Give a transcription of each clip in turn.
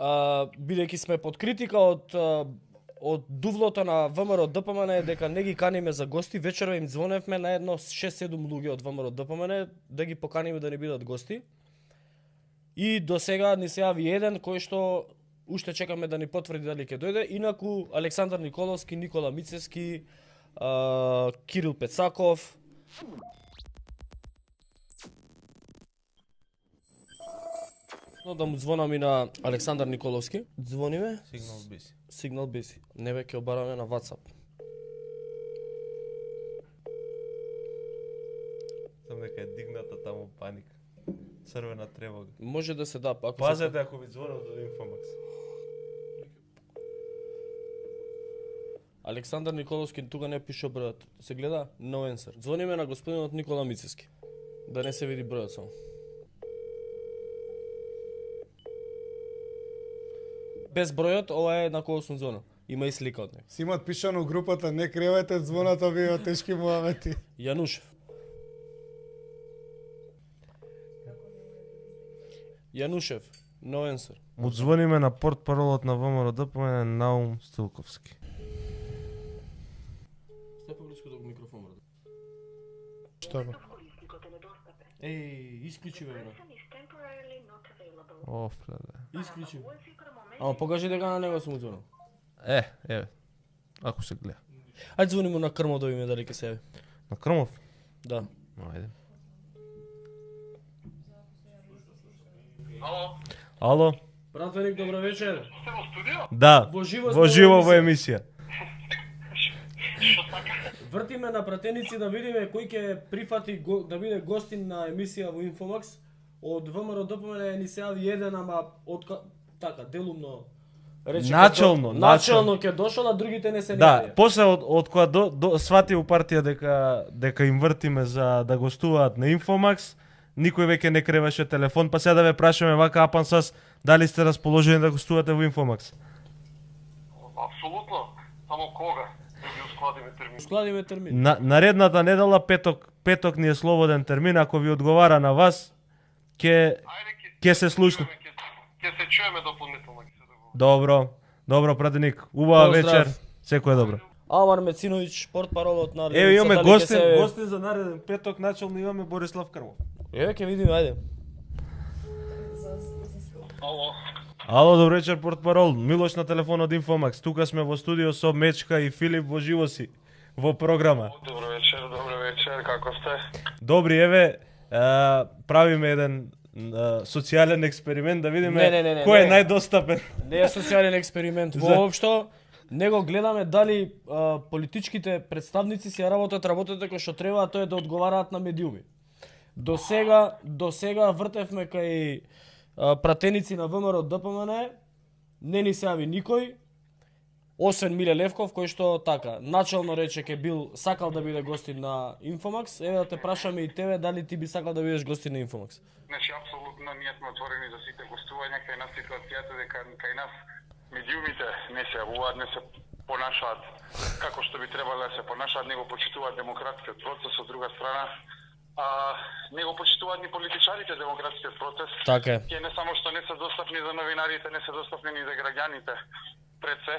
бидејќи сме под критика од дувлото на ВМРО ДПМН дека не ги каниме за гости, вечерва им звоневме на едно 6-7 луѓе од ВМРО ДПМН да ги поканиме да ни бидат гости. И до сега ни се јави еден кој што уште чекаме да ни потврди дали ќе дојде, инаку Александар Николовски, Никола Мицевски, Кирил Пецаков. Но да му звонам и на Александар Николовски. Звониме? Сигнал биси. Не бе, ќе обараме на WhatsApp. Сам дека е дигната таму паника. Црвена тревога. Може да се да, ако пазете ако ви звонат од Инфомакс. Александар Николовски тука не пише бројот. Се гледа no answer. Звониме на господинот Никола Мицевски. Да не се види бројот само. Без бројот, ова е на кого сум звонил. Има и слика од него. Си имат пишано у групата, не кревајте звонат овие тешки муамети. Јанушев. Јанушев, no answer. Му звониме на портпаролот на ВМРО ДПМН Наум Стилковски. Сте поблиску до микрофон, брат. Што бе? Еј, исклучи бе, брат. Оф, да. Исклучи. Ама покажи дека на него сум звонил. Еве. Ако се гледа. Ајде звонимо на Крмов да видиме дали ќе се јави. На Крмов? Да. Ајде. Ало? Братвеник, добро вечер. Сте во студио? Да. Во живо во емисија. Што така? Вртиме на пратеници да видиме кој ќе прифати да биде гостин на емисија во Инфомакс. Од ВМРО ДПМН ни се јави еден, ама така делумно рече Начелно ќе дошол, а другите не се Да, после од кога свати у партија дека им вртиме за да гостуваат на Инфомакс, никој веќе не креваше телефон, па сега да ве прашаме вака апансас дали сте расположени да гостувате во Инфомакс? Апсолутно. Само кога? Да ги складиме термин. Наредната недела петок ни е слободен термин, ако ви одговара на вас, ќе се слушне. Ќе се чуеме дополнително. Добро, пратеник. Убава Поздрав. вечер. Секој добро. Амар Мециновиќ, портпаролот на Еве имаме гостин за нареден петок, начелно имаме Борислав Крмов. Еве ќе видиме, ајде. Ало, добро вечер, портпарол. Милош на телефон од Инфомакс. Тука сме во студио со Мечка и Филип во живо си во програма. Добро вечер, како сте? Добри, еве, правиме еден социјален експеримент да видиме кој е најдостапен. Не е социјален експеримент воопшто. Него гледаме дали политичките представници си работат кој што треба, тоа е да одговараат на медиуми. До сега вртевме кај пратеници на ВМРО ДПМН, не ни се јави никој, освен Миле Левков, кој што така, начално рече ке бил сакал да биде гостин на Инфомакс. Еве да те прашаме и тебе дали ти би сакал да бидеш гостин на Инфомакс. Значи, апсолутно ние сме отворени за сите гостувања кај нас, ситуацијата дека кај нас медиумите не се јавуваат, не се понашаат како што би требало да се понашаат, него почитуваат демократскиот процес, од друга страна него почитуваат ни политичарите демократскиот процес. Така е. Ке не само што не се достапни за новинарите, не се достапни ни за граѓаните. Пред се,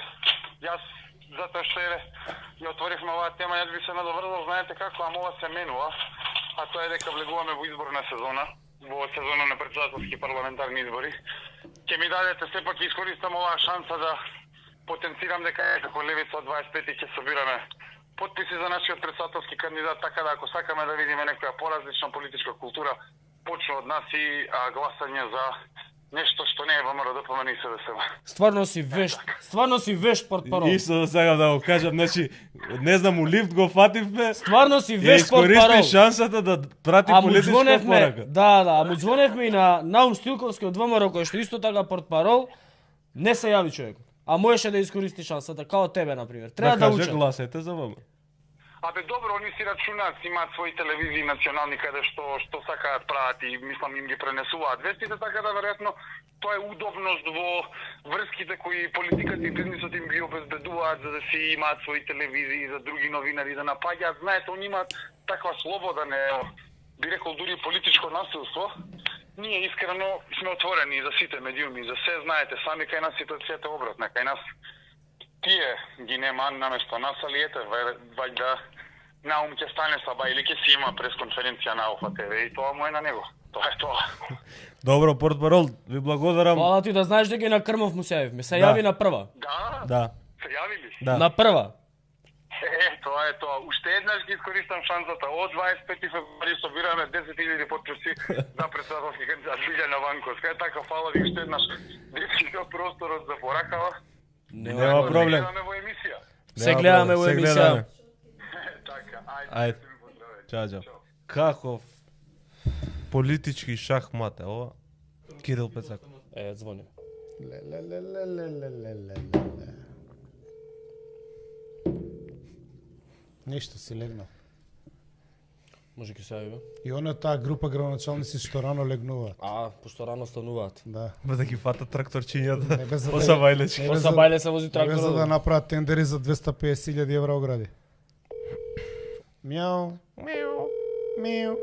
јас затоа што ја отворивме оваа тема, јас би се надоврзал, знаете како, ама ова се менува, а тоа е дека влегуваме во изборна сезона, во сезона на претседателски парламентарни избори. Ќе ми дадете сепак искористам оваа шанса да потенцирам дека како левица од 25 ќе собираме потписи за нашиот претседателски кандидат, така да ако сакаме да видиме некоја поразлична политичка култура, почне од нас и гласање за нешто што не е ВМРО ДПМН и СДСМ. Стварно си вешт портпарол. Исто сакам да го кажам, значи не знам у лифт го фативме. Стварно си вешт портпарол. Искористи шансата да прати политичка порака. Да, му звоневме и на Наум Стилковски од ВМРО кој што исто така портпарол, не се јави човекот. А можеше да искористи шансата, као тебе, например. Треба да учат. Гласете за ВМРО. Абе добро, они си рачунаат, си имаат своји телевизии национални каде што сакаат прават и мислам им ги пренесуваат вестите, така да веројатно тоа е удобност во врските кои политиката и бизнисот им ги обезбедуваат за да си имаат своји телевизии, за други новинари да напаѓаат. Знаете, они имаат таква слобода, не би рекол дури политичко насилство. ние искрено сме отворени за сите медиуми, за се знаете, сами кај нас ситуацијата е обратна, кај нас тие ги нема наместо нас, али ете, вајда Наум ќе стане саба или ќе си има пресконференција на Алфа ТВ и тоа му е на него. Тоа е тоа. Добро, портпарол, ви благодарам. Фала ти да знаеш дека и на Крмов му се јавивме. Се Да. јави на прва. Да. Се јави ли? Да. На прва. Тоа е тоа. Уште еднаш ги искористам шансата. Од 25 февруари собираме 10.000 подписи за председателски кандидат Билјана Ванковска. Е така, фала ви уште еднаш. Дефинитивно просторот за поракава. Нема проблем. Гледаме во емисија. Се гледаме во Се емисија. гледаме. Така, Ајде. Чао, чао. Каков политички шахмат е ова? Кирил Пецаков. Звони. Нешто си легнал. Може ќе се јави, бе? И она таа група градоначалници што рано легнуваат. Пошто рано стануваат. Да. Ба да ги фатат тракторчињата. Не без за По Сабајлечки. не без По Сабајле се вози не без за да тракторот. направат тендери за 250.000 евра огради. Мяу. Мяу. Мяу.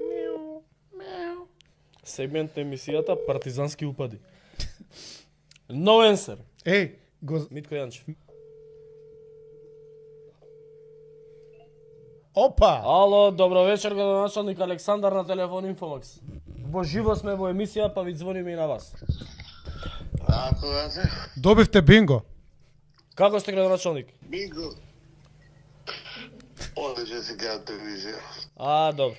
Мяу. Мяу. Сегмент на емисијата партизански упади. No answer. Еј, Митко Јанчев. Опа! Ало, добро вечер, градоначалник Александар на телефон Инфомакс. Во живо сме во емисија, па ви звониме и на вас. Ако се Добивте бинго. Како сте, градоначалник? бинго. Одлично се гледа телевизија. Добро.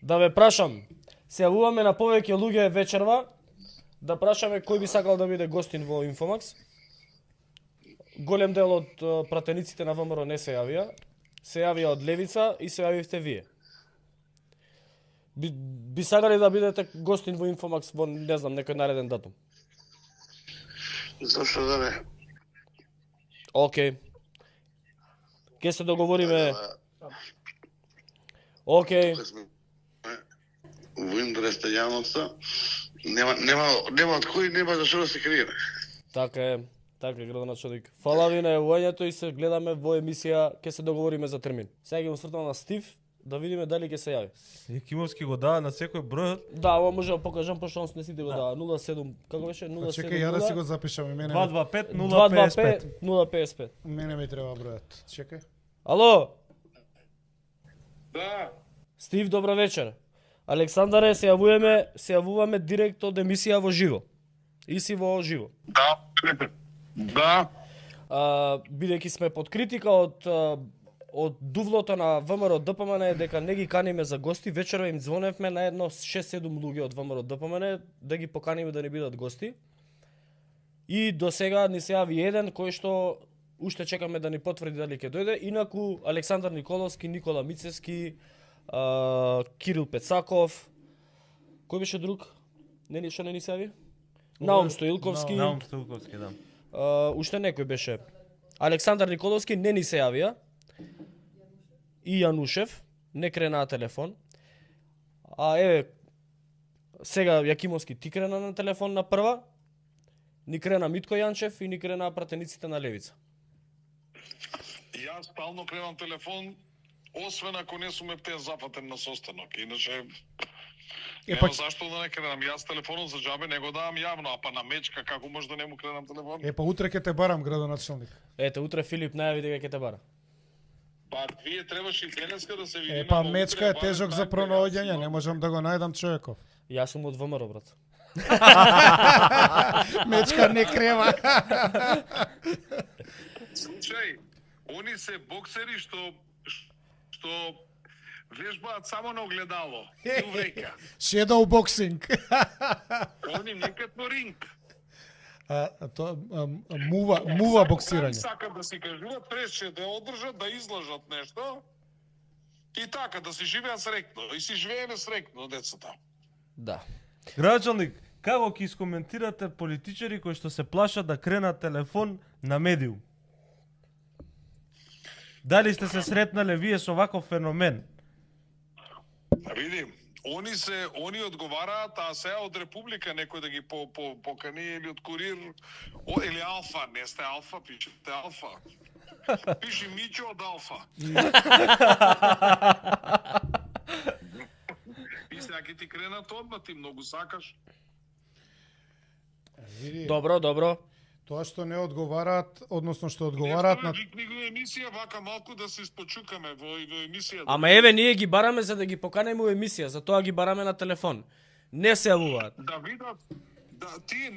Да ве прашам, се јавуваме на повеќе луѓе вечерва, да прашаме кој би сакал да биде гостин во Инфомакс. Голем дел од пратениците на ВМРО не се јавија. Се јавија од Левица и се јавивте вие. Би сакале да бидете гостин во Инфомакс во, не знам, некој нареден датум? Зошто да не? Океј. Ке се договориме. Океј. Кога сме во интерес на јавноста, нема од кој, нема за што да се криеме. Така е, градоначалник. Фала ви на јавувањето и се гледаме во емисија, ќе се договориме за термин. Сега ги му сртам на Стив, да видиме дали ќе се јави. Екимовски го дава на секој бројот. Да, ова може да покажам, пошто он не сите го дава. 07, како беше? 07. Чекај, ја да си го запишам и мене. 225 055. 055. Мене ми треба бројот. Чекај. Ало, Да. Стив, добро вечер. Александаре, се јавуваме директ од емисија во живо. И си во живо. Да. Да. Бидејќи сме под критика од дувлото на ВМРО ДПМН дека не ги каниме за гости, вечерва им звоневме на едно 6-7 луѓе од ВМРО ДПМН да ги поканиме да ни бидат гости. И до сега ни се јави еден кој што уште чекаме да ни потврди дали ќе дојде. Инаку Александар Николовски, Никола Мицевски, Кирил Пецаков, кој беше друг? Што не ни се јави? Наум Стоилковски. Наум Стоилковски, да. Уште некој беше. Александар Николовски не ни се јавија. И Јанушев не крена на телефон. Сега Јакимовски ти крена на телефон на прва. Ни крена Митко Јанчев и ни крена пратениците на Левица. Јас стално кренам телефон, освен ако не сум ептен запатен на состанок. Иначе, нема зашто да не кренам. Јас телефонот за џабе не го давам јавно, а па на мечка како може да не му кренам телефон? Па утре ќе те барам, градоначалник. Ете, утре Филип најави дека ќе те бара. Па вие требаше и денеска да се видиме. Па но мечка утре е тежок барем за така, пронаоѓање, јас не можам да го најдам човеков. Јас сум од ВМРО, брат. Мечка не крева. Случај, они се боксери што вежбаат само на огледало. И увека. Shadow boxing. Они некатно ринг. Мува боксирање. Сакат да си кажуваат, прече да одржат, да излажат нешто. И така, да си живеат срекно. И си живееме срекно, децата. Да. Градоначалник, како ќе искоментирате политичари кои што се плашат да кренат телефон на медиум? Дали сте се сретнале вие со ваков феномен? Види, они одговараат, а сега од Република некој да ги покани или од Курир, или Алфа, не сте Алфа, пишете Алфа. Пиши Мичо од Алфа. И сега ќе ти кренат одма, ти многу сакаш. Види, Добро. тоа што не одговараат, односно што одговараат на Викни го емисија, вака малку да се испочукаме во емисија. Ама еве ние ги бараме за да ги поканеме у емисија, затоа ги бараме на телефон. Не се јавуваат. Да видат, да, тие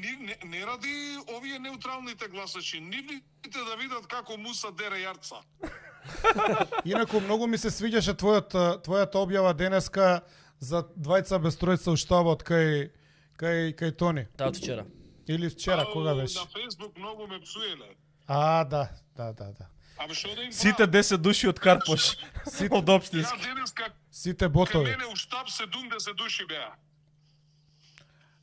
не ради овие неутралните гласачи, нивните да видат како Муса дере јарца. Инаку многу ми се свиѓаше твојата објава денеска за двајца без тројца у штабот кај Тони. Да, од вчера. Или вчера, кога беше? На Фейсбук многу ме псуеле. Да. Ама што да им Сите 10 души од Карпош. Од општински. Ја денеска Сите кај ботови. мене у штаб 70 души беа.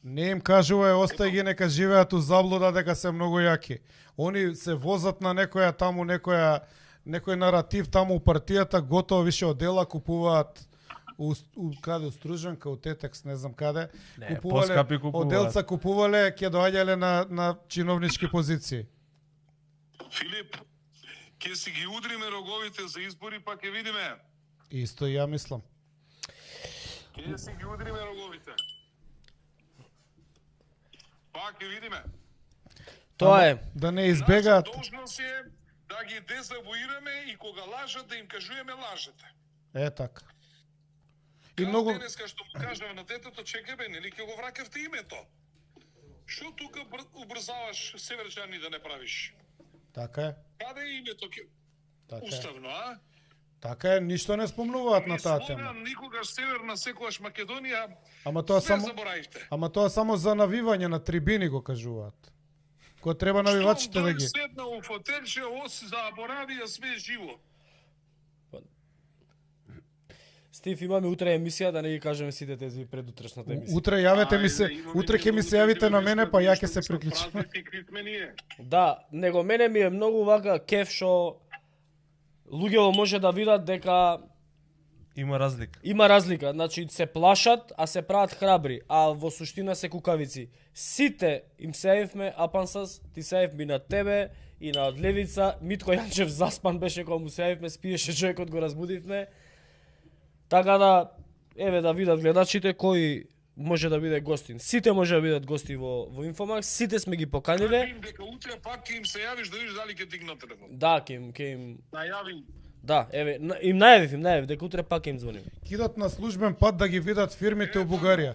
Не им кажувај, остај ги нека живеат у заблуда дека се многу јаки. Они се возат на некоја таму, некој наратив таму у партијата, готово више од дела купуваат каде, у Стружанка, у Тетекс, не знам каде. поскапи купуваат. Од делца купувале, ќе доаѓале на чиновнички позиции. Филип, ќе си ги удриме роговите за избори, па ќе видиме. Исто и ја мислам. Ќе си ги удриме роговите. Па ќе видиме. Тоа е. Да не избегаат. Наша должност е да ги дезавуираме и кога лажат да им кажуваме лажете. Е така. И Како многу денеска што му кажава на детето, чекај бе, нели ќе го вракавте името? Што тука убрзаваш северчани да не правиш? така е. Каде е името? Така е. Уставно, а? Така е, ништо не спомнуваат на таа тема. Слоган никогаш Северна, секогаш Македонија. Ама тоа Све само заборавивте. за навивање на трибини го кажуваат. Кога треба навивачите да ги. Седна у фотелче, заборави ја све живо. Стив, имаме утре емисија, да не ги кажеме сите тези предутрешната емисија. Утре јавете ми се, утре ќе ми се јавите на мене, па ја ќе се приклучам. Да, него мене ми е многу вака кеф што луѓето може да видат дека Има разлика. има разлика. Значи се плашат, а се прават храбри, а во суштина се кукавици. Сите им се јавивме, Апансас, ти се јавивме на тебе и на Одлевица, Митко Јанчев заспан беше кога му се јавивме, спиеше човекот, го разбудивме. Така да, еве да видат гледачите кој може да биде гостин. Сите може да бидат гости во Инфомакс, сите сме ги поканиле. Дека утре пак ќе им се јавиш да видиш дали ќе дигнат телефон. Да, ќе им Најави. да, еве, им најавив дека утре пак ќе им звоним. Кидат на службен пат да ги видат фирмите у Бугарија.